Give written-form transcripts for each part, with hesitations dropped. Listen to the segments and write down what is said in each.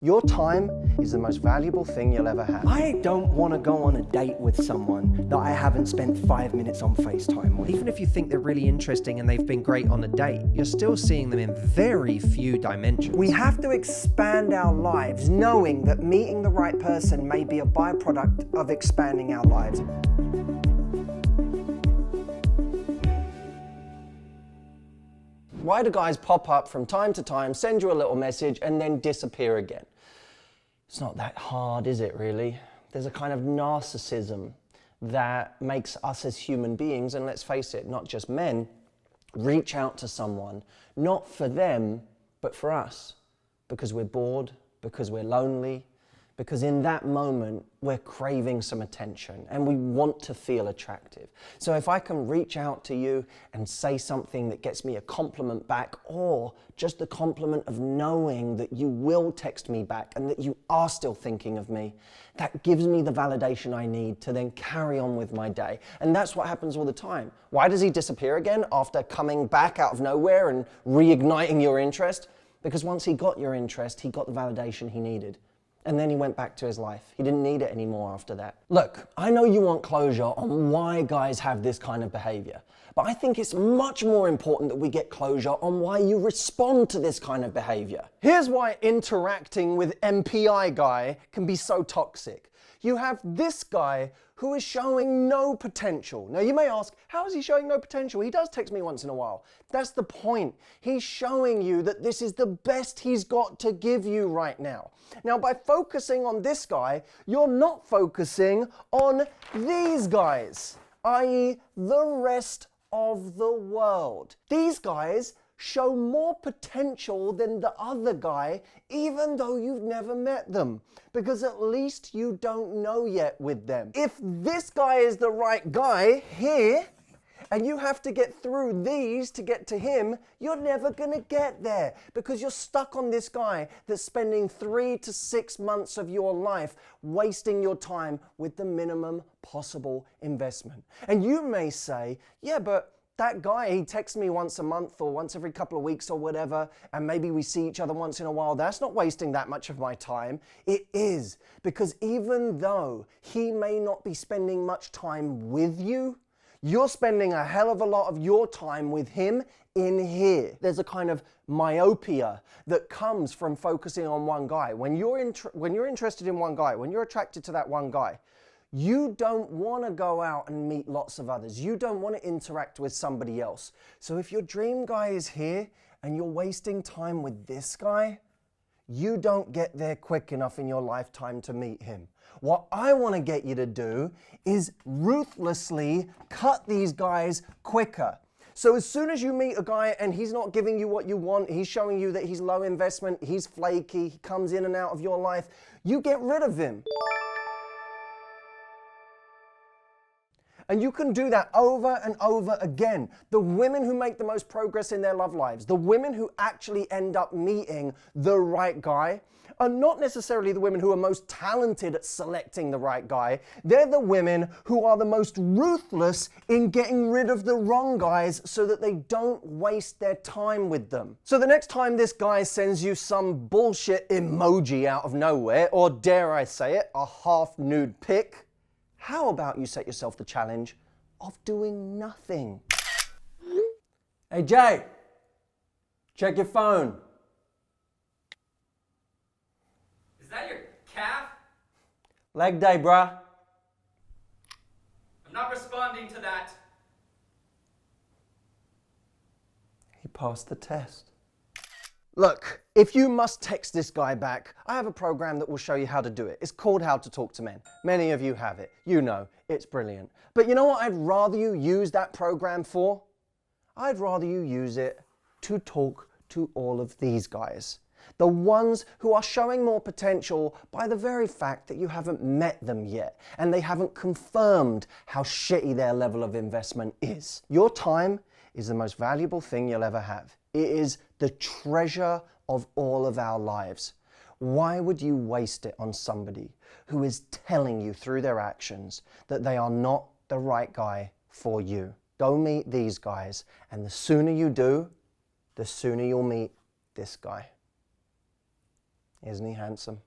Your time is the most valuable thing you'll ever have. I don't want to go on a date with someone that I haven't spent 5 minutes on FaceTime with. Even if you think they're really interesting and they've been great on a date, you're still seeing them in very few dimensions. We have to expand our lives knowing that meeting the right person may be a byproduct of expanding our lives. Why do guys pop up from time to time, send you a little message, and then disappear again? It's not that hard, is it, really? There's a kind of narcissism that makes us as human beings, and let's face it, not just men, reach out to someone, not for them, but for us. Because we're bored, because we're lonely, because in that moment, we're craving some attention and we want to feel attractive. So if I can reach out to you and say something that gets me a compliment back, or just the compliment of knowing that you will text me back and that you are still thinking of me, that gives me the validation I need to then carry on with my day. And that's what happens all the time. Why does he disappear again after coming back out of nowhere and reigniting your interest? Because once he got your interest, he got the validation he needed. And then he went back to his life. He didn't need it anymore after that. Look, I know you want closure on why guys have this kind of behavior, but I think it's much more important that we get closure on why you respond to this kind of behavior. Here's why interacting with MPI guy can be so toxic. You have this guy who is showing no potential. Now you may ask, how is he showing no potential? He does text me once in a while. That's the point. He's showing you that this is the best he's got to give you right now. Now by focusing on this guy, you're not focusing on these guys, i.e. the rest of the world. These guys show more potential than the other guy, even though you've never met them, because at least you don't know yet with them. If this guy is the right guy here, and you have to get through these to get to him, you're never gonna get there because you're stuck on this guy that's spending 3 to 6 months of your life wasting your time with the minimum possible investment. And you may say, yeah, but that guy, he texts me once a month or once every couple of weeks or whatever, and maybe we see each other once in a while. That's not wasting that much of my time. It is, because even though he may not be spending much time with you, you're spending a hell of a lot of your time with him in here. There's a kind of myopia that comes from focusing on one guy. When you're interested in one guy, when you're attracted to that one guy, you don't want to go out and meet lots of others. You don't want to interact with somebody else. So if your dream guy is here and you're wasting time with this guy, you don't get there quick enough in your lifetime to meet him. What I want to get you to do is ruthlessly cut these guys quicker. So as soon as you meet a guy and he's not giving you what you want, he's showing you that he's low investment, he's flaky, he comes in and out of your life, you get rid of him. And you can do that over and over again. The women who make the most progress in their love lives, the women who actually end up meeting the right guy, are not necessarily the women who are most talented at selecting the right guy. They're the women who are the most ruthless in getting rid of the wrong guys so that they don't waste their time with them. So the next time this guy sends you some bullshit emoji out of nowhere, or dare I say it, a half-nude pic, how about you set yourself the challenge of doing nothing? Hey Jay, check your phone. Is that your calf? Leg day, bruh. I'm not responding to that. He passed the test. Look, if you must text this guy back, I have a program that will show you how to do it. It's called How to Talk to Men. Many of you have it. You know, it's brilliant. But you know what I'd rather you use that program for? I'd rather you use it to talk to all of these guys. The ones who are showing more potential by the very fact that you haven't met them yet and they haven't confirmed how shitty their level of investment is. Your time is the most valuable thing you'll ever have. It is the treasure of all of our lives. Why would you waste it on somebody who is telling you through their actions that they are not the right guy for you? Go meet these guys, and the sooner you do, the sooner you'll meet this guy. Isn't he handsome?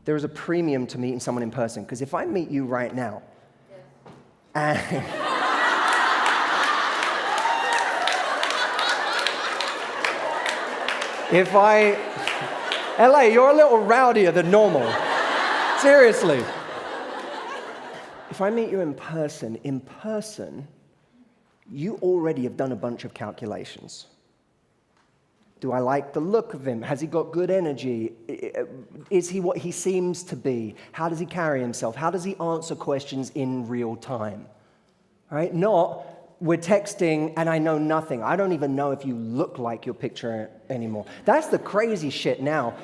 There is a premium to meeting someone in person, because if I meet you right now, and LA, you're a little rowdier than normal. Seriously. If I meet you in person, you already have done a bunch of calculations. Do I like the look of him? Has he got good energy? Is he what he seems to be? How does he carry himself? How does he answer questions in real time? Right? Not, we're texting and I know nothing. I don't even know if you look like your picture anymore. That's the crazy shit now.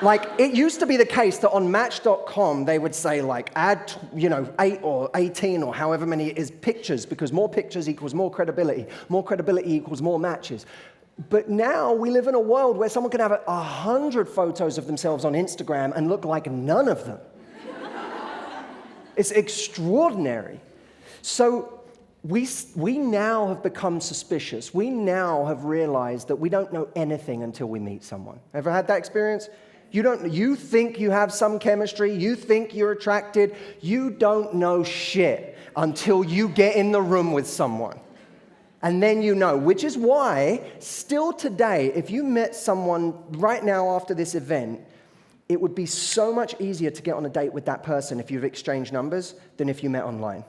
Like, it used to be the case that on Match.com, they would say, like, add, 8 or 18 or however many it is pictures, because more pictures equals more credibility equals more matches. But now we live in a world where someone can have 100 photos of themselves on Instagram and look like none of them. It's extraordinary. So we now have become suspicious. We now have realized that we don't know anything until we meet someone. Ever had that experience? You think you have some chemistry, you think you're attracted, you don't know shit until you get in the room with someone. And then you know, which is why, still today, if you met someone right now after this event, it would be so much easier to get on a date with that person if you've exchanged numbers than if you met online.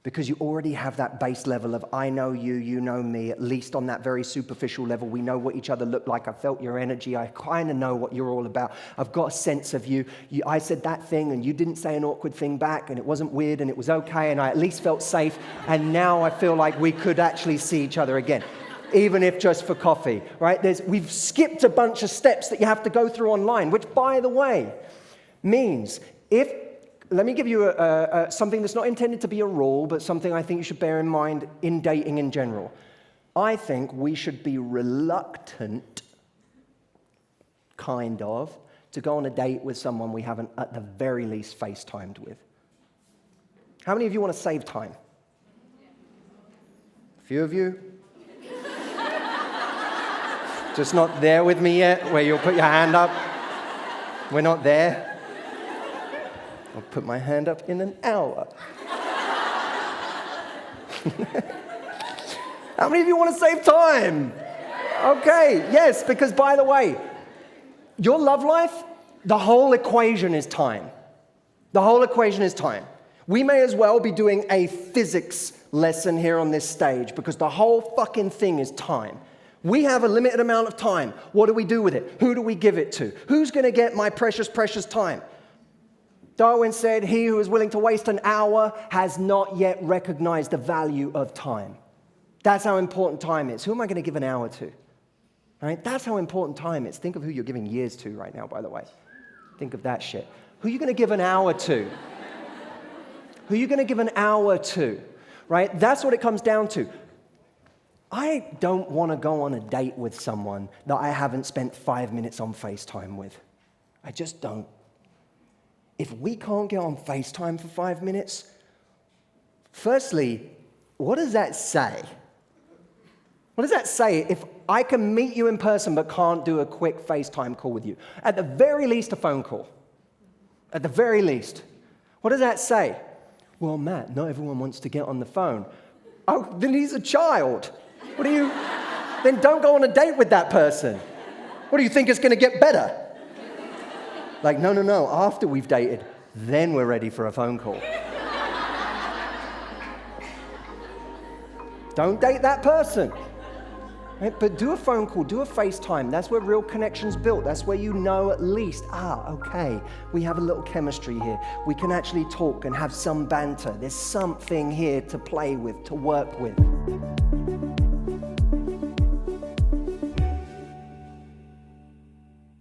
Because you already have that base level of, I know you, you know me, at least on that very superficial level. We know what each other look like. I felt your energy. I kind of know what you're all about. I've got a sense of you. I said that thing and you didn't say an awkward thing back and it wasn't weird and it was okay and I at least felt safe. And now I feel like we could actually see each other again, even if just for coffee, right? We've skipped a bunch of steps that you have to go through online, which, by the way, means let me give you something that's not intended to be a rule, but something I think you should bear in mind in dating in general. I think we should be reluctant, to go on a date with someone we haven't, at the very least, FaceTimed with. How many of you want to save time? A few of you? Just not there with me yet, where you'll put your hand up? We're not there? I'll put my hand up in an hour. How many of you want to save time? Okay, yes, because by the way, your love life, the whole equation is time. The whole equation is time. We may as well be doing a physics lesson here on this stage because the whole fucking thing is time. We have a limited amount of time. What do we do with it? Who do we give it to? Who's going to get my precious, precious time? Darwin said, he who is willing to waste an hour has not yet recognized the value of time. That's how important time is. Who am I going to give an hour to? Right? That's how important time is. Think of who you're giving years to right now, by the way. Think of that shit. Who are you going to give an hour to? Who are you going to give an hour to? Right? That's what it comes down to. I don't want to go on a date with someone that I haven't spent 5 minutes on FaceTime with. I just don't. If we can't get on FaceTime for 5 minutes, firstly, what does that say? What does that say if I can meet you in person but can't do a quick FaceTime call with you? At the very least, a phone call. At the very least. What does that say? Well, Matt, not everyone wants to get on the phone. Oh, then he's a child. Then don't go on a date with that person. What do you think is going to get better? Like, no, after we've dated, then we're ready for a phone call. Don't date that person. Right? But do a phone call, do a FaceTime. That's where real connection's built. That's where you know at least, okay, we have a little chemistry here. We can actually talk and have some banter. There's something here to play with, to work with.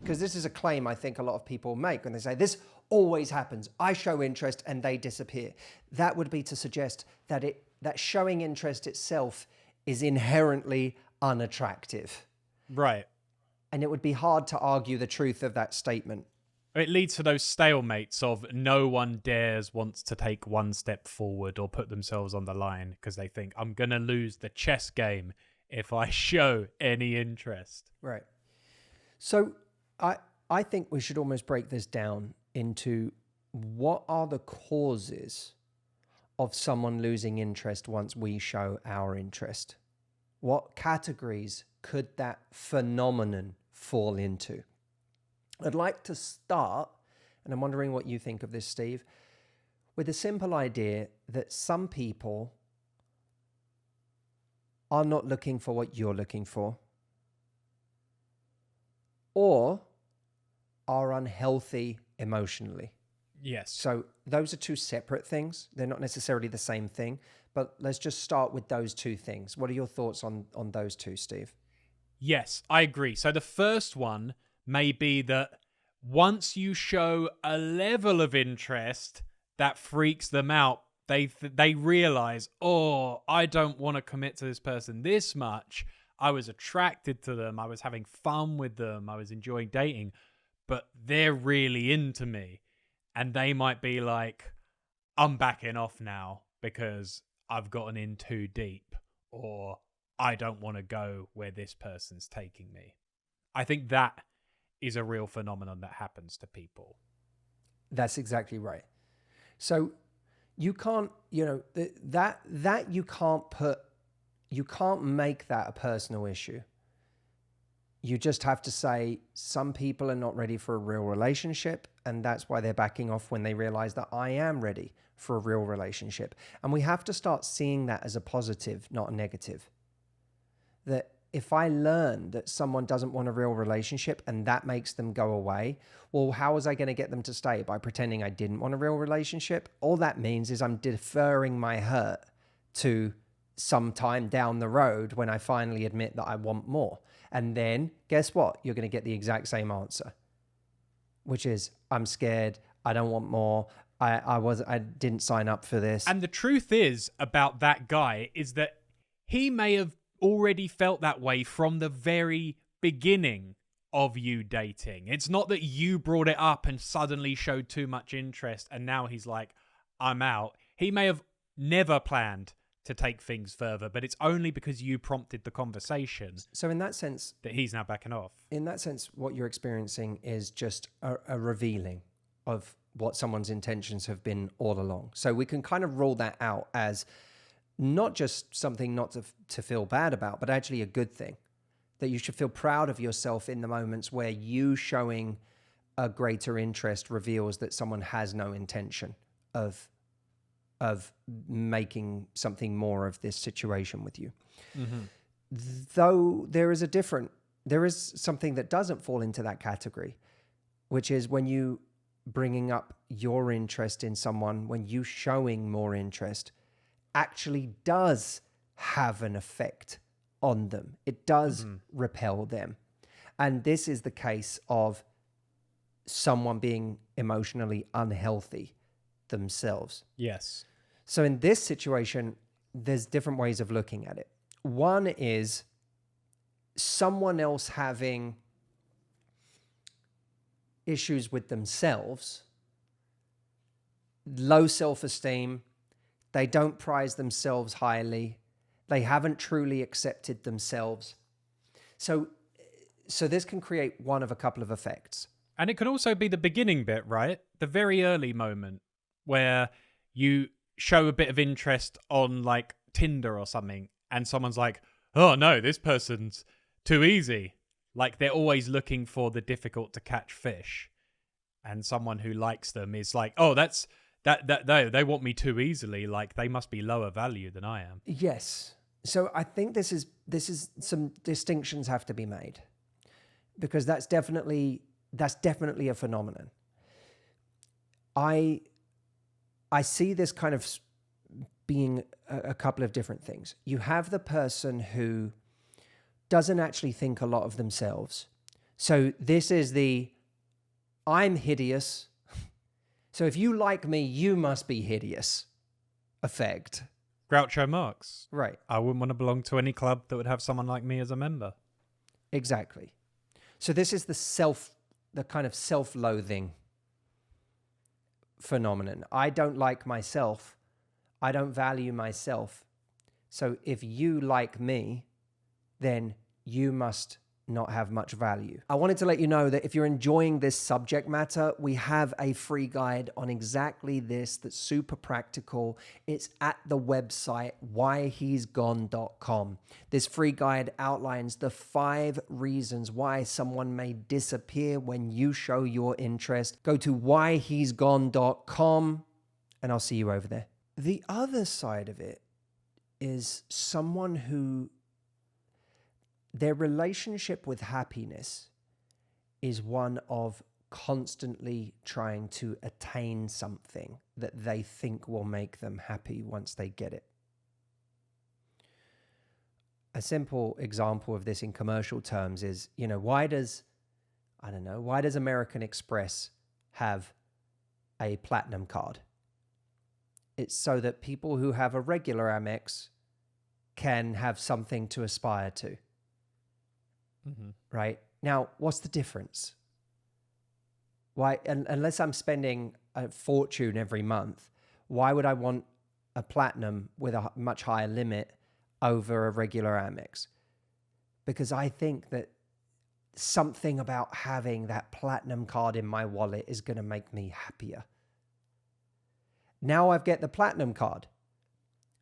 Because this is a claim I think a lot of people make when they say, this always happens. I show interest and they disappear. That would be to suggest that showing interest itself is inherently unattractive. Right. And it would be hard to argue the truth of that statement. It leads to those stalemates of no one wants to take one step forward or put themselves on the line because they think, I'm going to lose the chess game if I show any interest. Right. So I think we should almost break this down into what are the causes of someone losing interest once we show our interest? What categories could that phenomenon fall into? I'd like to start, and I'm wondering what you think of this, Steve, with the simple idea that some people are not looking for what you're looking for, or are unhealthy emotionally. Yes. So those are two separate things. They're not necessarily the same thing, but let's just start with those two things. What are your thoughts on those two, Steve? Yes, I agree. So the first one may be that once you show a level of interest that freaks them out, they realize, oh, I don't want to commit to this person this much. I was attracted to them. I was having fun with them. I was enjoying dating, but they're really into me. And they might be like, I'm backing off now because I've gotten in too deep, or I don't want to go where this person's taking me. I think that is a real phenomenon that happens to people. That's exactly right. So you can't, that you can't make that a personal issue. You just have to say some people are not ready for a real relationship, and that's why they're backing off when they realize that I am ready for a real relationship. And we have to start seeing that as a positive, not a negative. That if I learn that someone doesn't want a real relationship and that makes them go away, well, how was I going to get them to stay? By pretending I didn't want a real relationship? All that means is I'm deferring my hurt to some time down the road when I finally admit that I want more. And then guess what? You're going to get the exact same answer, which is I'm scared. I don't want more. I didn't sign up for this. And the truth is about that guy is that he may have already felt that way from the very beginning of you dating. It's not that you brought it up and suddenly showed too much interest and now he's like, I'm out. He may have never planned to take things further, but it's only because you prompted the conversation. So in that sense, that he's now backing off. In that sense, what you're experiencing is just a revealing of what someone's intentions have been all along. So we can kind of rule that out as not just something not to feel bad about, but actually a good thing. That you should feel proud of yourself in the moments where you showing a greater interest reveals that someone has no intention of making something more of this situation with you. Mm-hmm. Though there is something that doesn't fall into that category, which is when you bringing up your interest in someone, when you showing more interest, actually does have an effect on them. It does repel them. And this is the case of someone being emotionally unhealthy themselves. Yes. So in this situation, there's different ways of looking at it. One is someone else having issues with themselves, low self-esteem, they don't prize themselves highly, they haven't truly accepted themselves. So this can create one of a couple of effects. And it can also be the beginning bit, right? The very early moment where you show a bit of interest on like Tinder or something and someone's like, oh no, this person's too easy. Like they're always looking for the difficult to catch fish. And someone who likes them is like, oh, they want me too easily. Like they must be lower value than I am. Yes. So I think this is some distinctions have to be made, because that's definitely a phenomenon. I see this kind of being a couple of different things. You have the person who doesn't actually think a lot of themselves. So this is I'm hideous. So if you like me, you must be hideous effect. Groucho Marx. Right. I wouldn't want to belong to any club that would have someone like me as a member. Exactly. So this is the kind of self-loathing phenomenon. I don't like myself. I don't value myself. So if you like me, then you must not have much value. I wanted to let you know that if you're enjoying this subject matter, we have a free guide on exactly this that's super practical. It's at the website whyhe'sgone.com. This free guide outlines the 5 reasons why someone may disappear when you show your interest. Go to whyhe'sgone.com and I'll see you over there. The other side of it is someone who their relationship with happiness is one of constantly trying to attain something that they think will make them happy once they get it. A simple example of this in commercial terms is, why does American Express have a platinum card? It's so that people who have a regular Amex can have something to aspire to. Mm-hmm. Right? Now, what's the difference? Why, unless I'm spending a fortune every month, why would I want a platinum with a much higher limit over a regular Amex? Because I think that something about having that platinum card in my wallet is going to make me happier. Now I've got the platinum card.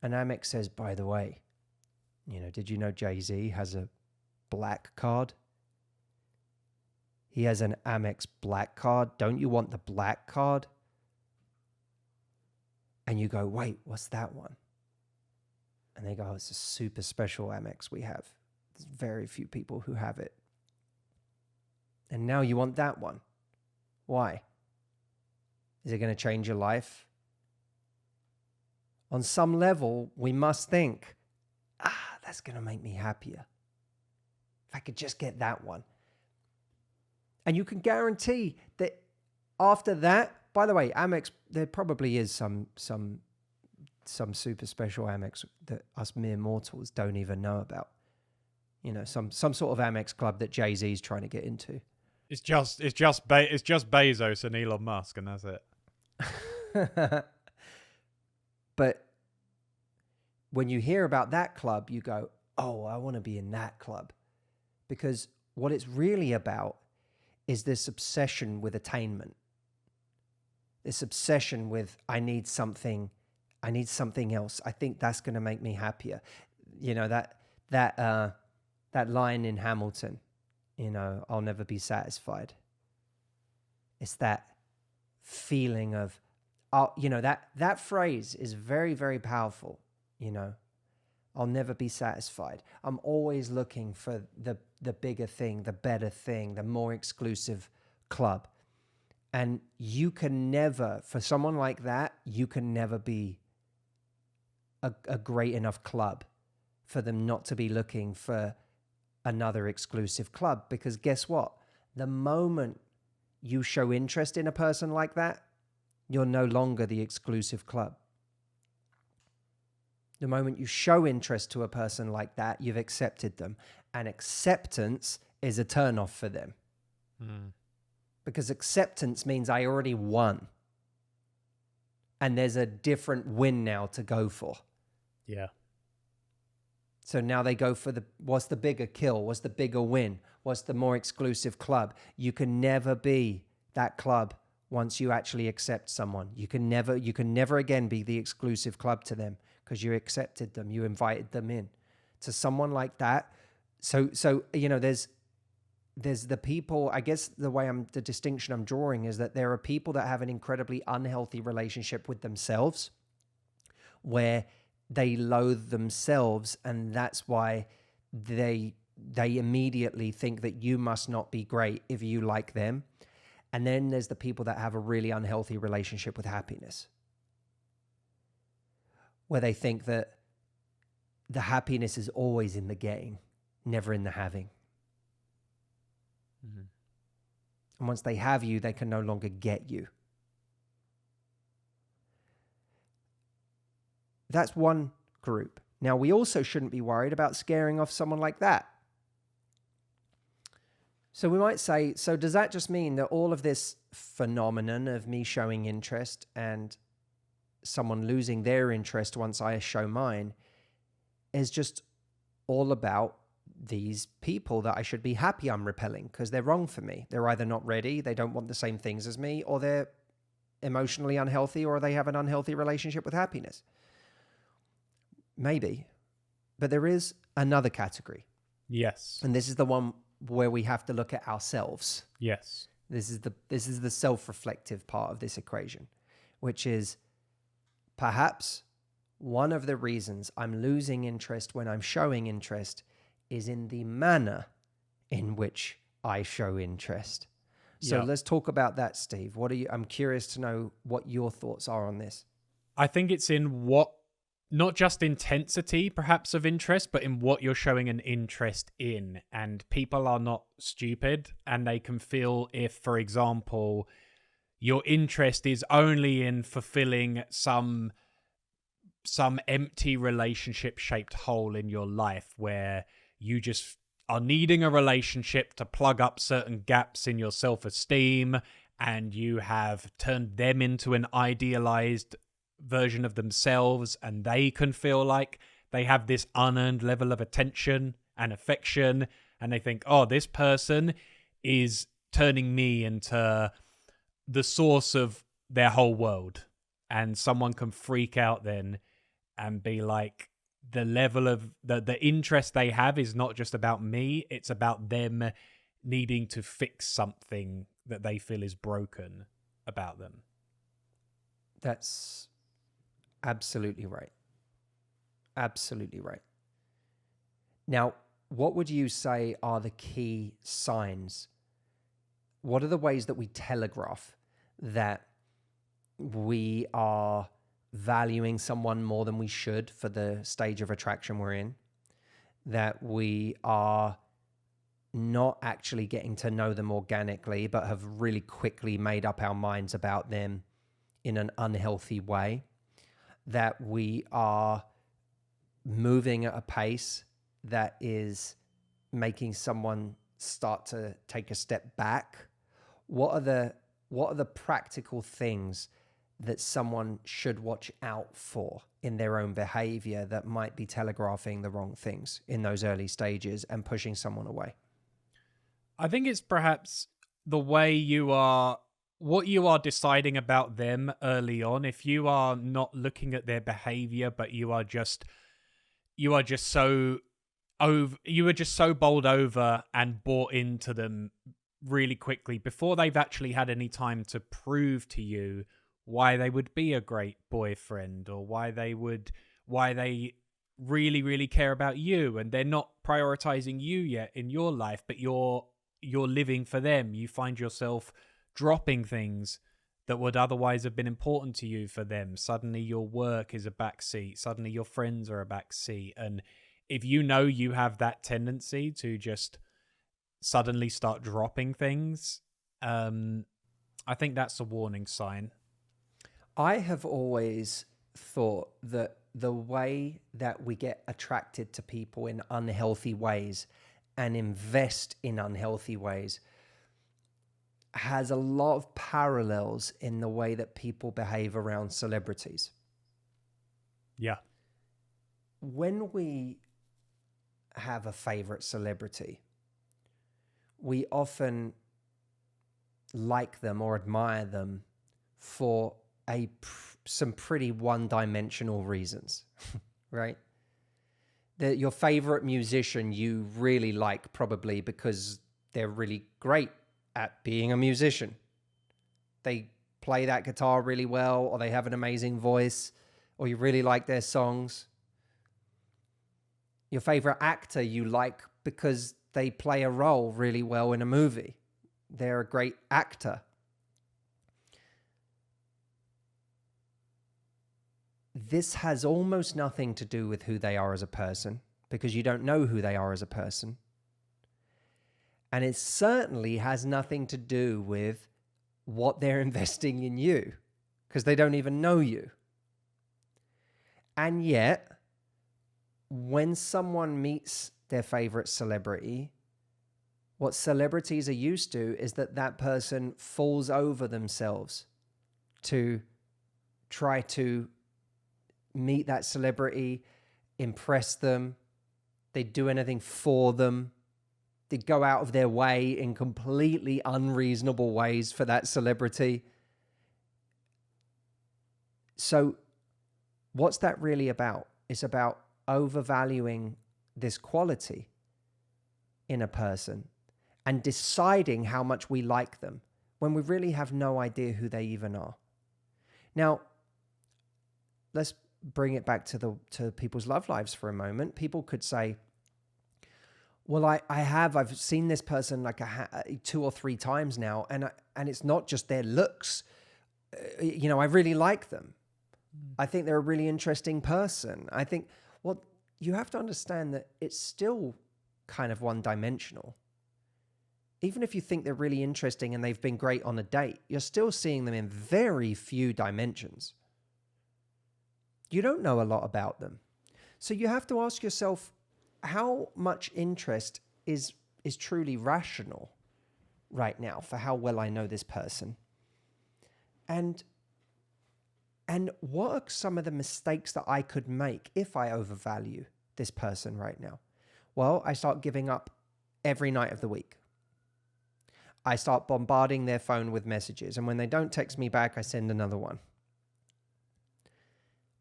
And Amex says, by the way, did you know Jay-Z has a black card? He has an Amex black card. Don't you want the black card? And you go, wait, what's that one? And they go, oh, it's a super special Amex we have. There's very few people who have it. And now you want that one. Why? Is it going to change your life? On some level, we must think, that's going to make me happier. If I could just get that one. And you can guarantee that after that, by the way, Amex, there probably is some super special Amex that us mere mortals don't even know about. Some sort of Amex club that Jay-Z's trying to get into. It's just Bezos and Elon Musk, and that's it. But when you hear about that club, you go, oh, I want to be in that club. Because what it's really about is this obsession with attainment. This obsession with, I need something else. I think that's going to make me happier. That line in Hamilton, I'll never be satisfied. It's that feeling of, that phrase is very, very powerful. I'll never be satisfied. I'm always looking for the bigger thing, the better thing, the more exclusive club. And you can never, for someone like that, you can never be a great enough club for them not to be looking for another exclusive club. Because guess what? The moment you show interest in a person like that, you're no longer the exclusive club. The moment you show interest to a person like that, you've accepted them. And acceptance is a turnoff for them. Mm. Because acceptance means I already won. And there's a different win now to go for. Yeah. So now they go for what's the bigger kill? What's the bigger win? What's the more exclusive club? You can never be that club once you actually accept someone. You can never again be the exclusive club to them because you accepted them. You invited them in. To someone like that. So there's the people, I guess the distinction I'm drawing is that there are people that have an incredibly unhealthy relationship with themselves where they loathe themselves, and that's why they immediately think that you must not be great if you like them. And then there's the people that have a really unhealthy relationship with happiness, where they think that the happiness is always in the getting, never in the having. Mm-hmm. And once they have you, they can no longer get you. That's one group. Now, we also shouldn't be worried about scaring off someone like that. So we might say, so does that just mean that all of this phenomenon of me showing interest and someone losing their interest once I show mine is just all about these people that I should be happy I'm repelling because they're wrong for me? They're either not ready, they don't want the same things as me, or they're emotionally unhealthy, or they have an unhealthy relationship with happiness. Maybe. But there is another category. Yes. And this is the one where we have to look at ourselves. Yes. This is the self-reflective part of this equation, which is perhaps one of the reasons I'm losing interest when I'm showing interest is in the manner in which I show interest. So Yeah. let's talk about that, Steve. I'm curious to know what your thoughts are on this. I think it's in what, not just intensity perhaps of interest, but in what you're showing an interest in. And people are not stupid, and they can feel if, for example, your interest is only in fulfilling some empty relationship shaped hole in your life where you just are needing a relationship to plug up certain gaps in your self-esteem, and you have turned them into an idealized version of themselves, and they can feel like they have this unearned level of attention and affection, and they think, oh, this person is turning me into the source of their whole world. And someone can freak out then and be like, the level of the interest they have is not just about me, it's about them needing to fix something that they feel is broken about them. That's absolutely right. Absolutely right. Now, what would you say are the key signs? What are the ways that we telegraph that we are valuing someone more than we should for the stage of attraction we're in? That we are not actually getting to know them organically, but have really quickly made up our minds about them in an unhealthy way? That we are moving at a pace that is making someone start to take a step back? What are the practical things that someone should watch out for in their own behavior that might be telegraphing the wrong things in those early stages and pushing someone away? I think it's perhaps the way what you are deciding about them early on. If you are not looking at their behavior, but you are just so bowled over and bought into them really quickly before they've actually had any time to prove to you why they would be a great boyfriend, or why they really, really care about you, and they're not prioritizing you yet in your life, but you're living for them. You find yourself dropping things that would otherwise have been important to you for them. Suddenly your work is a backseat. Suddenly your friends are a backseat. And if you know you have that tendency to just suddenly start dropping things, I think that's a warning sign. I have always thought that the way that we get attracted to people in unhealthy ways and invest in unhealthy ways has a lot of parallels in the way that people behave around celebrities. Yeah. When we have a favorite celebrity, we often like them or admire them for some pretty one-dimensional reasons, right? Your favorite musician you really like probably because they're really great at being a musician. They play that guitar really well, or they have an amazing voice, or you really like their songs. Your favorite actor you like because they play a role really well in a movie. They're a great actor. This has almost nothing to do with who they are as a person, because you don't know who they are as a person. And it certainly has nothing to do with what they're investing in you, because they don't even know you. And yet, when someone meets their favorite celebrity, What celebrities are used to is that that person falls over themselves to try to meet that celebrity, impress them. They do anything for them. They go out of their way in completely unreasonable ways for that celebrity. So what's that really about? It's about overvaluing this quality in a person and deciding how much we like them when we really have no idea who they even are. Now, let's bring it back to people's love lives for a moment. People could say, well, I've seen this person like 2 or 3 times now, and it's not just their looks. I really like them. I think they're a really interesting person. I think, well, you have to understand that it's still kind of one-dimensional. Even if you think they're really interesting and they've been great on a date, you're still seeing them in very few dimensions. You don't know a lot about them. So you have to ask yourself, how much interest is truly rational right now for how well I know this person? And what are some of the mistakes that I could make if I overvalue this person right now? Well, I start giving up every night of the week. I start bombarding their phone with messages, and when they don't text me back, I send another one.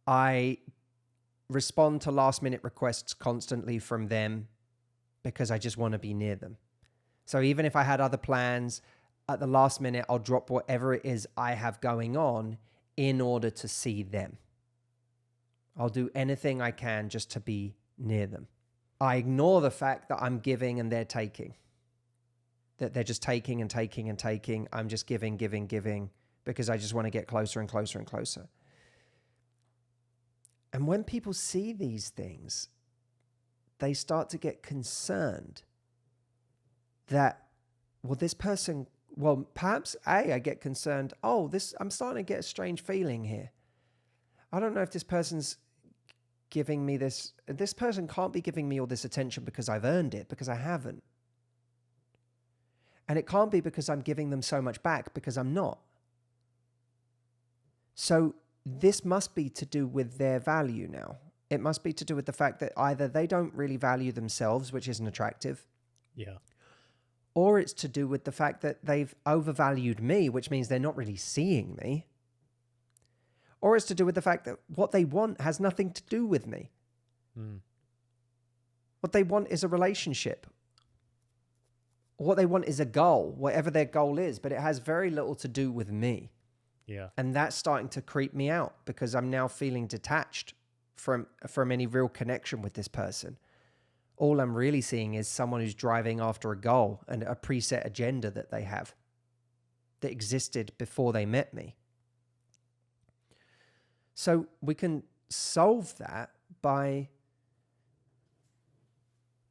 I respond to last-minute requests constantly from them because I just want to be near them. So even if I had other plans, at the last minute, I'll drop whatever it is I have going on in order to see them. I'll do anything I can just to be near them. I ignore the fact that I'm giving and they're taking. That they're just taking and taking and taking. I'm just giving because I just want to get closer and closer and closer. And when people see these things, they start to get concerned that, well, this person, well, perhaps I get concerned, I'm starting to get a strange feeling here. I don't know if this person's giving me this person can't be giving me all this attention because I've earned it, because I haven't. And it can't be because I'm giving them so much back, because I'm not. So this must be to do with their value now. It must be to do with the fact that either they don't really value themselves, which isn't attractive. Yeah. Or it's to do with the fact that they've overvalued me, which means they're not really seeing me. Or it's to do with the fact that what they want has nothing to do with me. What they want is a relationship. What they want is a goal, whatever their goal is, but it has very little to do with me. Yeah. And that's starting to creep me out because I'm now feeling detached from any real connection with this person. All I'm really seeing is someone who's driving after a goal and a preset agenda that they have that existed before they met me. So we can solve that by,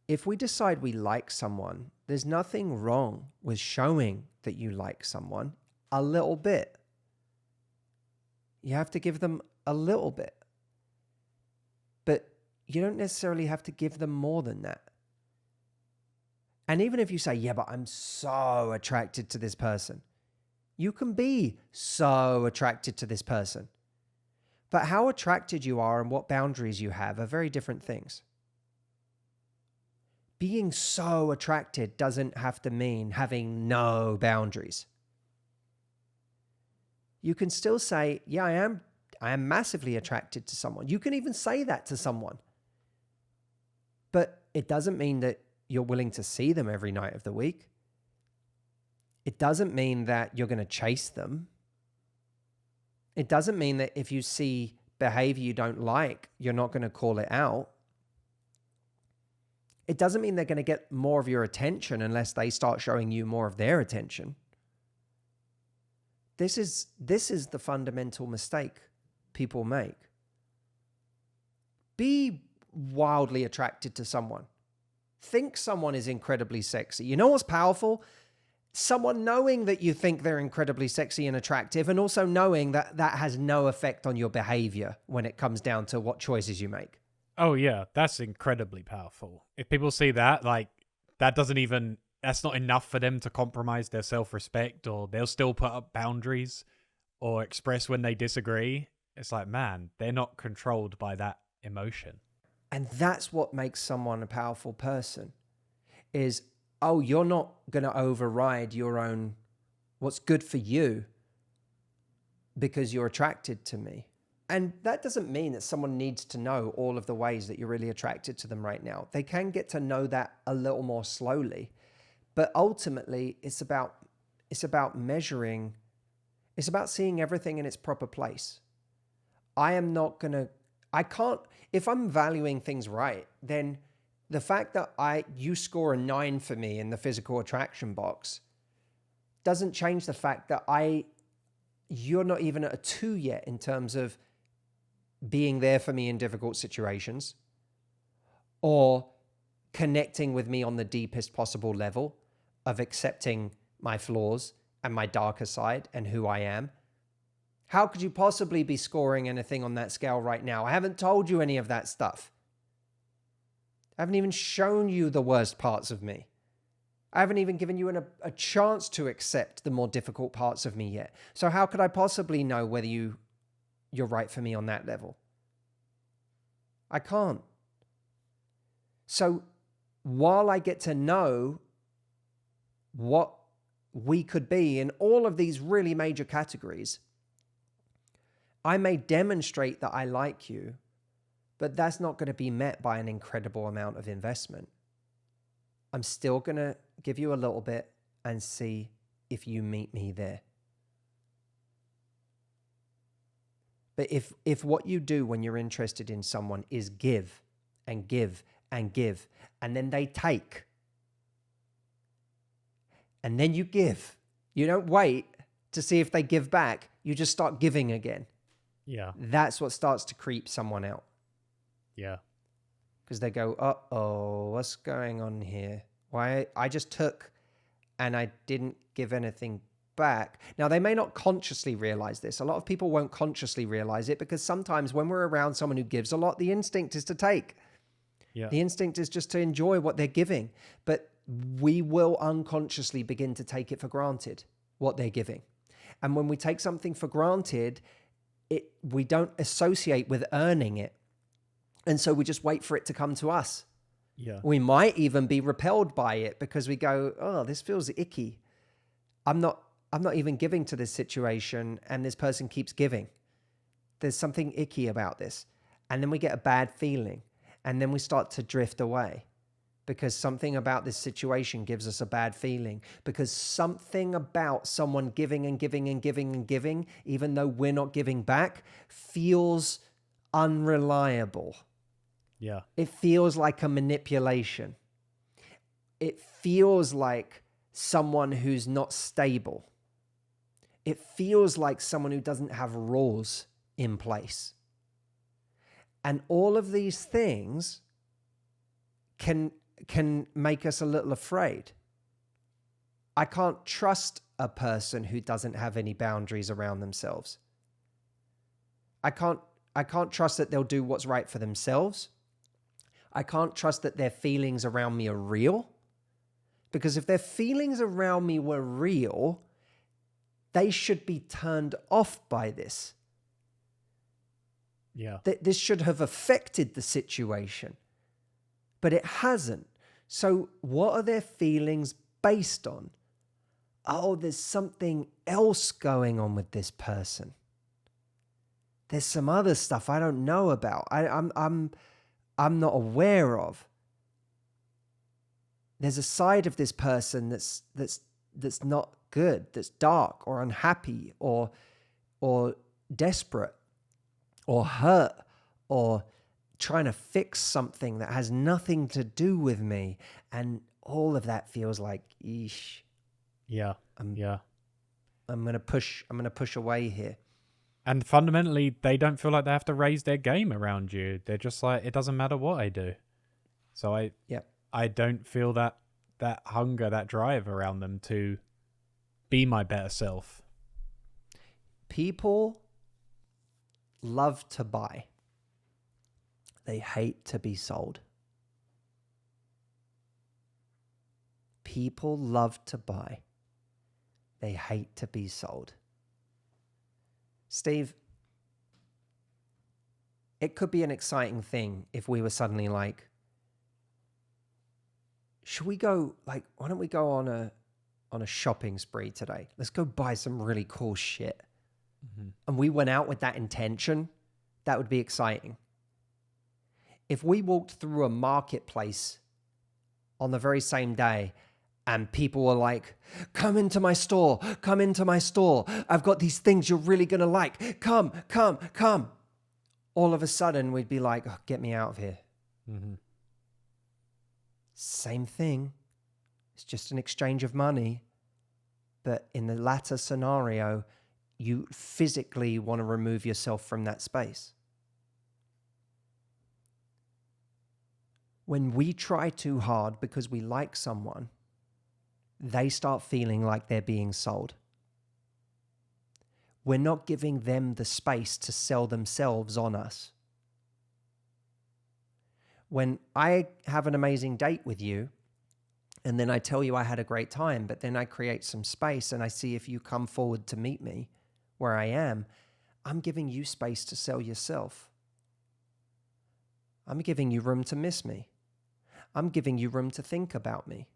if we decide we like someone, there's nothing wrong with showing that you like someone a little bit. You have to give them a little bit. But you don't necessarily have to give them more than that. And even if you say, yeah, but I'm so attracted to this person, you can be so attracted to this person. But how attracted you are and what boundaries you have are very different things. Being so attracted doesn't have to mean having no boundaries. You can still say, yeah, I am massively attracted to someone. You can even say that to someone. But it doesn't mean that you're willing to see them every night of the week. It doesn't mean that you're going to chase them. It doesn't mean that if you see behavior you don't like, you're not going to call it out. It doesn't mean they're going to get more of your attention unless they start showing you more of their attention. This is the fundamental mistake people make. Be wildly attracted to someone. Think someone is incredibly sexy. You know what's powerful? Someone knowing that you think they're incredibly sexy and attractive, and also knowing that that has no effect on your behavior when it comes down to what choices you make. Oh, yeah. That's incredibly powerful. If people see that, like, that doesn't even that's not enough for them to compromise their self-respect, or they'll still put up boundaries or express when they disagree. It's like, man, they're not controlled by that emotion. And that's what makes someone a powerful person is, oh, you're not going to override your own, what's good for you because you're attracted to me. And that doesn't mean that someone needs to know all of the ways that you're really attracted to them right now. They can get to know that a little more slowly. But ultimately, it's about measuring, it's about seeing everything in its proper place. I can't, if I'm valuing things right, then the fact that you score a 9 for me in the physical attraction box doesn't change the fact that you're not even at a 2 yet in terms of being there for me in difficult situations or connecting with me on the deepest possible level of accepting my flaws and my darker side and who I am. How could you possibly be scoring anything on that scale right now? I haven't told you any of that stuff. I haven't even shown you the worst parts of me. I haven't even given you a chance to accept the more difficult parts of me yet. So how could I possibly know whether you're right for me on that level? I can't. So while I get to know what we could be in all of these really major categories, I may demonstrate that I like you, but that's not going to be met by an incredible amount of investment. I'm still going to give you a little bit and see if you meet me there. But if what you do when you're interested in someone is give and give and give, and then they take, and then you give, you don't wait to see if they give back, you just start giving again. Yeah. That's what starts to creep someone out. Yeah. Because they go, uh-oh, what's going on here? Why? I just took and I didn't give anything back. Now, they may not consciously realize this. A lot of people won't consciously realize it because sometimes when we're around someone who gives a lot, the instinct is to take. Yeah. The instinct is just to enjoy what they're giving. But we will unconsciously begin to take it for granted, what they're giving. And when we take something for granted, we don't associate with earning it. And so we just wait for it to come to us. Yeah. We might even be repelled by it because we go, oh, this feels icky. I'm not even giving to this situation and this person keeps giving. There's something icky about this. And then we get a bad feeling and then we start to drift away because something about this situation gives us a bad feeling, because something about someone giving and giving and giving and giving, even though we're not giving back, feels unreliable. Yeah. It feels like a manipulation. It feels like someone who's not stable. It feels like someone who doesn't have rules in place. And all of these things can make us a little afraid. I can't trust a person who doesn't have any boundaries around themselves. I can't trust that they'll do what's right for themselves. I can't trust that their feelings around me are real. Because if their feelings around me were real, they should be turned off by this. Yeah. This should have affected the situation, but it hasn't. So what are their feelings based on? Oh, there's something else going on with this person. There's some other stuff I don't know about. I'm not aware of. There's a side of this person that's not good, that's dark or unhappy or desperate or hurt or trying to fix something that has nothing to do with me. And all of that feels like, eesh. Yeah. I'm gonna push away here. And fundamentally, they don't feel like they have to raise their game around you. They're just like, it doesn't matter what I do. So I don't feel that hunger, that drive around them to be my better self. People love to buy. They hate to be sold. People love to buy. They hate to be sold. Steve, it could be an exciting thing if we were suddenly like, should we go, like, why don't we go on a shopping spree today? Let's go buy some really cool shit. Mm-hmm. And we went out with that intention. That would be exciting. If we walked through a marketplace on the very same day and people were like, come into my store, come into my store. I've got these things you're really going to like. Come, come, come. All of a sudden we'd be like, oh, get me out of here. Mm-hmm. Same thing. It's just an exchange of money. But in the latter scenario, you physically want to remove yourself from that space. When we try too hard because we like someone, they start feeling like they're being sold. We're not giving them the space to sell themselves on us. When I have an amazing date with you, and then I tell you I had a great time, but then I create some space and I see if you come forward to meet me where I am, I'm giving you space to sell yourself. I'm giving you room to miss me. I'm giving you room to think about me.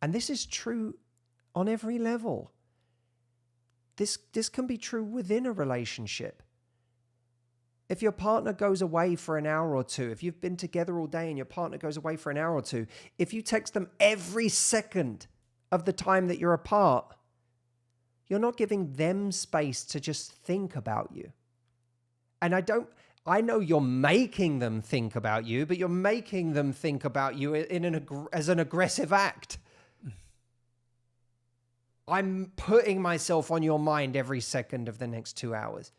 And this is true on every level. This can be true within a relationship. If your partner goes away for an hour or two, if you've been together all day and your partner goes away for an hour or two, if you text them every second of the time that you're apart, you're not giving them space to just think about you. And I know you're making them think about you, but you're making them think about you as an aggressive act. I'm putting myself on your mind every second of the next 2 hours.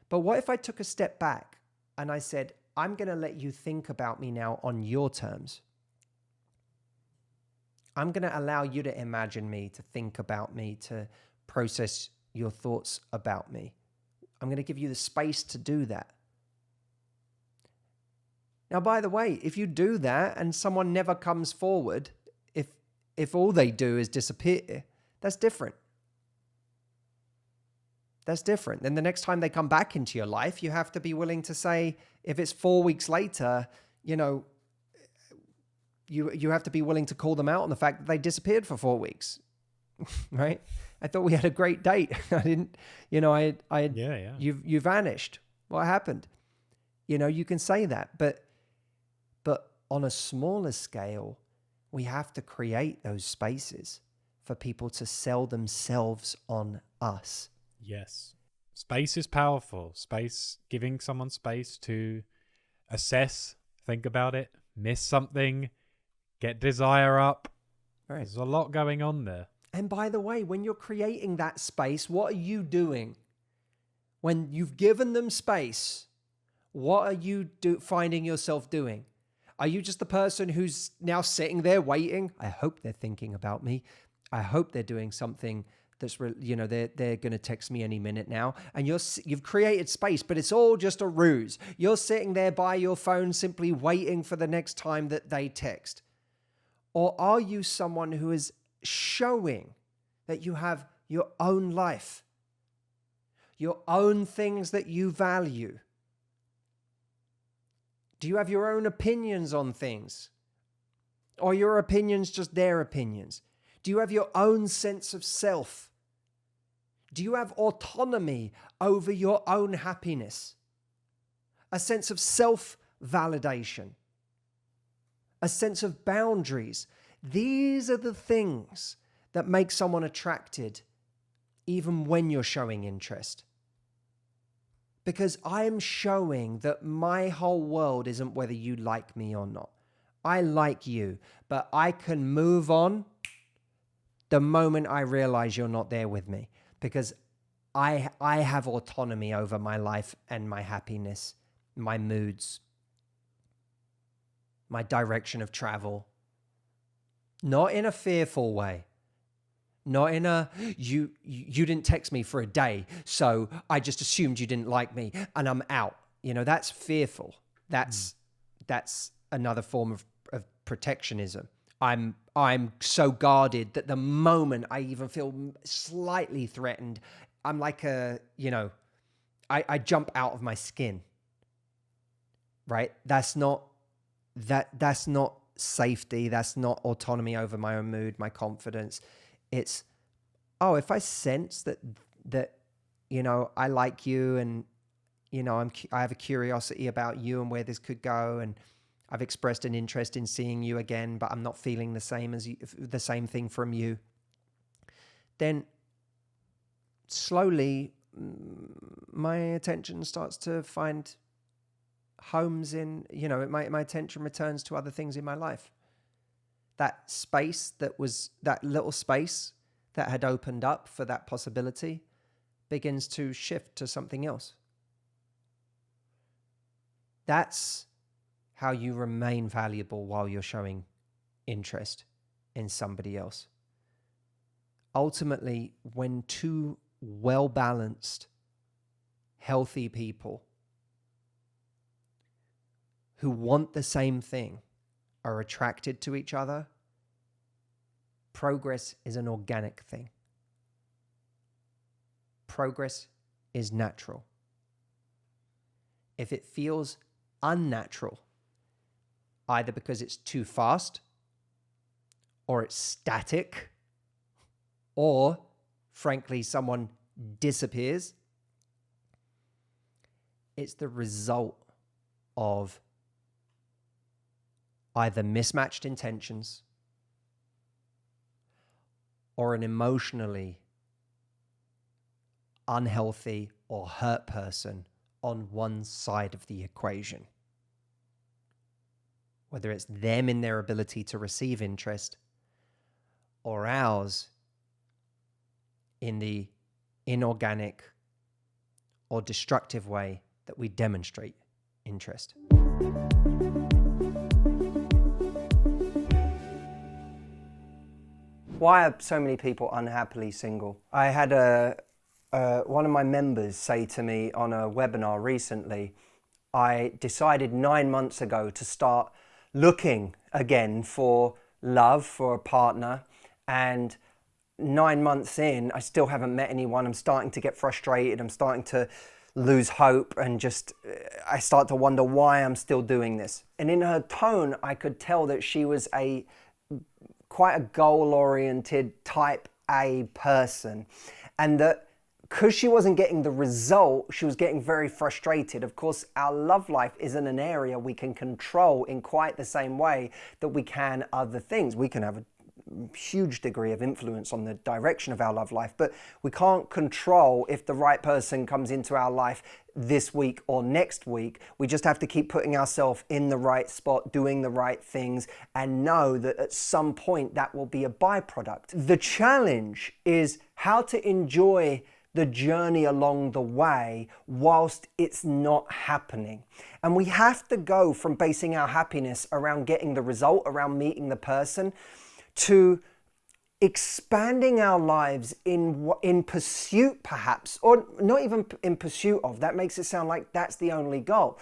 But what if I took a step back and I said, I'm going to let you think about me now on your terms. I'm going to allow you to imagine me, to think about me, to process your thoughts about me. I'm going to give you the space to do that. Now, by the way, if you do that and someone never comes forward, if all they do is disappear, that's different. That's different. Then the next time they come back into your life, you have to be willing to say, if it's 4 weeks later, you have to be willing to call them out on the fact that they disappeared for 4 weeks, right? I thought we had a great date. I didn't, Yeah. You vanished. What happened? You can say that, but on a smaller scale, we have to create those spaces for people to sell themselves on us. Yes. Space is powerful. Giving someone space to assess, think about it, miss something, get desire up. Right. There's a lot going on there. And by the way, when you're creating that space, what are you doing? When you've given them space, what are you finding yourself doing? Are you just the person who's now sitting there waiting? I hope they're thinking about me. I hope they're doing something that's, they're going to text me any minute now. And you've created space, but it's all just a ruse. You're sitting there by your phone simply waiting for the next time that they text. Or are you someone who is showing that you have your own life, your own things that you value? Do you have your own opinions on things? Or are your opinions just their opinions? Do you have your own sense of self? Do you have autonomy over your own happiness? A sense of self-validation? A sense of boundaries? These are the things that make someone attracted even when you're showing interest. Because I'm showing that my whole world isn't whether you like me or not. I like you, but I can move on the moment I realize you're not there with me, because I have autonomy over my life and my happiness, my moods, my direction of travel. Not in a fearful way. Not in a, you didn't text me for a day, so I just assumed you didn't like me and I'm out. That's fearful. That's another form of protectionism. I'm so guarded that the moment I even feel slightly threatened, I'm like I jump out of my skin. Right? That's not safety. That's not autonomy over my own mood, my confidence. It's, if I sense that I like you, and I have a curiosity about you and where this could go, and I've expressed an interest in seeing you again, but I'm not feeling the same thing from you. Then slowly my attention starts to find homes in, my attention returns to other things in my life. That space that little space that had opened up for that possibility begins to shift to something else. That's how you remain valuable while you're showing interest in somebody else. Ultimately, when two well-balanced, healthy people who want the same thing are attracted to each other, progress is an organic thing. Progress is natural. If it feels unnatural, either because it's too fast, or it's static, or frankly, someone disappears, it's the result of either mismatched intentions or an emotionally unhealthy or hurt person on one side of the equation. Whether it's them in their ability to receive interest, or ours in the inorganic or destructive way that we demonstrate interest. Why are so many people unhappily single? I had one of my members say to me on a webinar recently, I decided 9 months ago to start looking again for love, for a partner, and 9 months in, I still haven't met anyone. I'm starting to get frustrated. I'm starting to lose hope, and I start to wonder why I'm still doing this. And in her tone, I could tell that she was quite a goal-oriented type A person, and that because she wasn't getting the result, she was getting very frustrated. Of course, our love life isn't an area we can control in quite the same way that we can other things. We can have a huge degree of influence on the direction of our love life, but we can't control if the right person comes into our life this week or next week. We just have to keep putting ourselves in the right spot, doing the right things, and know that at some point that will be a byproduct. The challenge is how to enjoy the journey along the way whilst it's not happening. And we have to go from basing our happiness around getting the result, around meeting the person, to expanding our lives in pursuit, perhaps, or not even in pursuit of. That makes it sound like that's the only goal.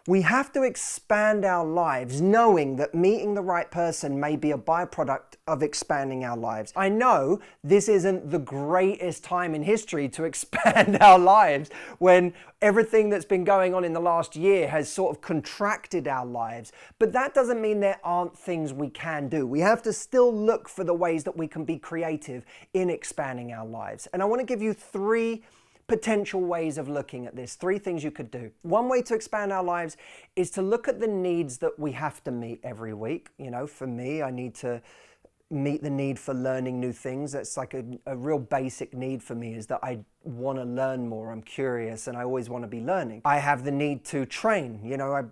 We have to expand our lives knowing that meeting the right person may be a byproduct of expanding our lives. I know this isn't the greatest time in history to expand our lives when everything that's been going on in the last year has sort of contracted our lives, but that doesn't mean there aren't things we can do. We have to still look for the ways that we can be creative in expanding our lives. And I want to give you 3 potential ways of looking at this, 3 things you could do. One way to expand our lives is to look at the needs that we have to meet every week. For me, I need to meet the need for learning new things. That's like a real basic need for me, is that I want to learn more. I'm curious and I always want to be learning. I have the need to train.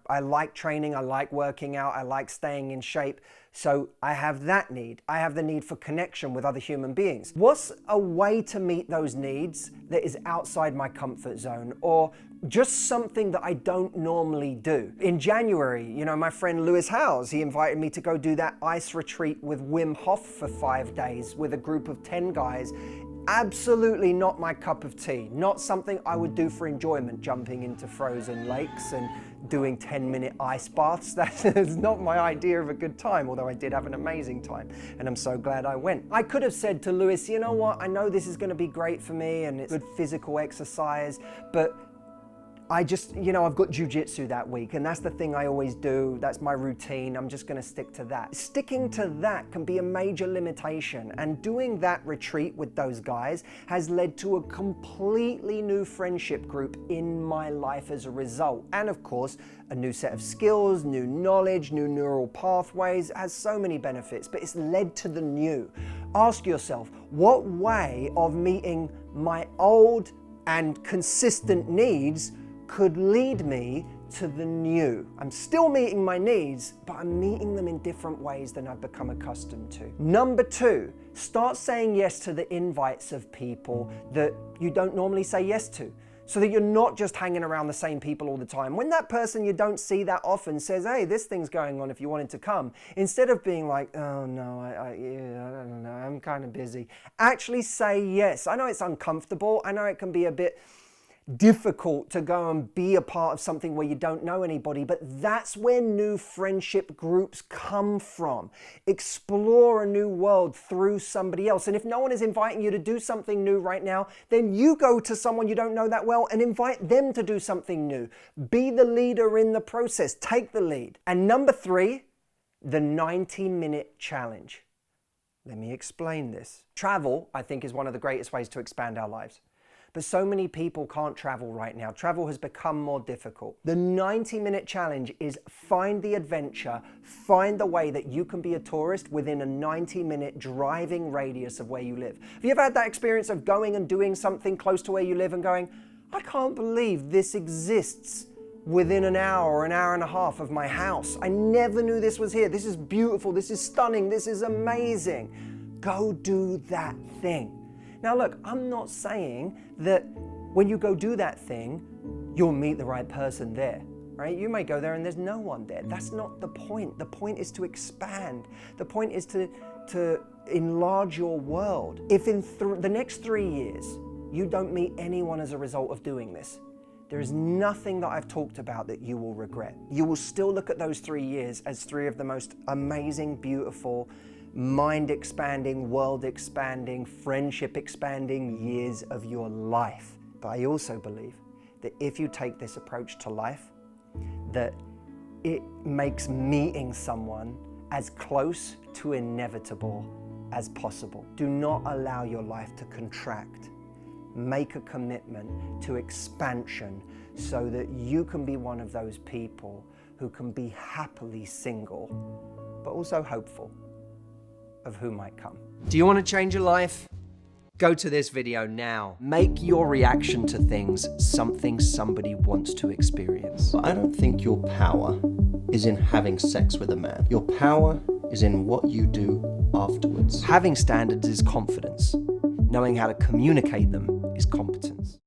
I like training, I like working out, I like staying in shape. So I have that need. I have the need for connection with other human beings. What's a way to meet those needs that is outside my comfort zone, or just something that I don't normally do? In January, my friend Lewis Howes, he invited me to go do that ice retreat with Wim Hof for 5 days with a group of 10 guys. Absolutely not my cup of tea. Not something I would do for enjoyment, jumping into frozen lakes and doing 10-minute ice baths. That's not my idea of a good time, although I did have an amazing time, and I'm so glad I went. I could have said to Lewis, you know what, I know this is going to be great for me and it's good physical exercise, but I just, I've got jiu-jitsu that week, and that's the thing I always do. That's my routine. I'm just going to stick to that. Sticking to that can be a major limitation, and doing that retreat with those guys has led to a completely new friendship group in my life as a result. And of course, a new set of skills, new knowledge, new neural pathways. It has so many benefits, but it's led to the new. Ask yourself, what way of meeting my old and consistent needs could lead me to the new? I'm still meeting my needs, but I'm meeting them in different ways than I've become accustomed to. Number 2, start saying yes to the invites of people that you don't normally say yes to, so that you're not just hanging around the same people all the time. When that person you don't see that often says, hey, this thing's going on if you wanted to come, instead of being like, oh no, I don't know, I'm kind of busy, actually say yes. I know it's uncomfortable. I know it can be a bit difficult to go and be a part of something where you don't know anybody, but that's where new friendship groups come from. Explore a new world through somebody else. And if no one is inviting you to do something new right now, then you go to someone you don't know that well and invite them to do something new. Be the leader in the process. Take the lead. And number 3, the 90-minute challenge. Let me explain this. Travel, I think, is one of the greatest ways to expand our lives. But so many people can't travel right now. Travel has become more difficult. The 90-minute challenge is find the adventure, find the way that you can be a tourist within a 90-minute driving radius of where you live. Have you ever had that experience of going and doing something close to where you live and going, I can't believe this exists within an hour or an hour and a half of my house. I never knew this was here. This is beautiful. This is stunning. This is amazing. Go do that thing. Now look, I'm not saying that when you go do that thing, you'll meet the right person there, right? You may go there and there's no one there. That's not the point. The point is to expand. The point is to enlarge your world. If in the next 3 years, you don't meet anyone as a result of doing this, there is nothing that I've talked about that you will regret. You will still look at those 3 years as 3 of the most amazing, beautiful, mind-expanding, world-expanding, friendship-expanding years of your life. But I also believe that if you take this approach to life, that it makes meeting someone as close to inevitable as possible. Do not allow your life to contract. Make a commitment to expansion so that you can be one of those people who can be happily single, but also hopeful of who might come. Do you want to change your life? Go to this video now. Make your reaction to things something somebody wants to experience. I don't think your power is in having sex with a man. Your power is in what you do afterwards. Having standards is confidence. Knowing how to communicate them is competence.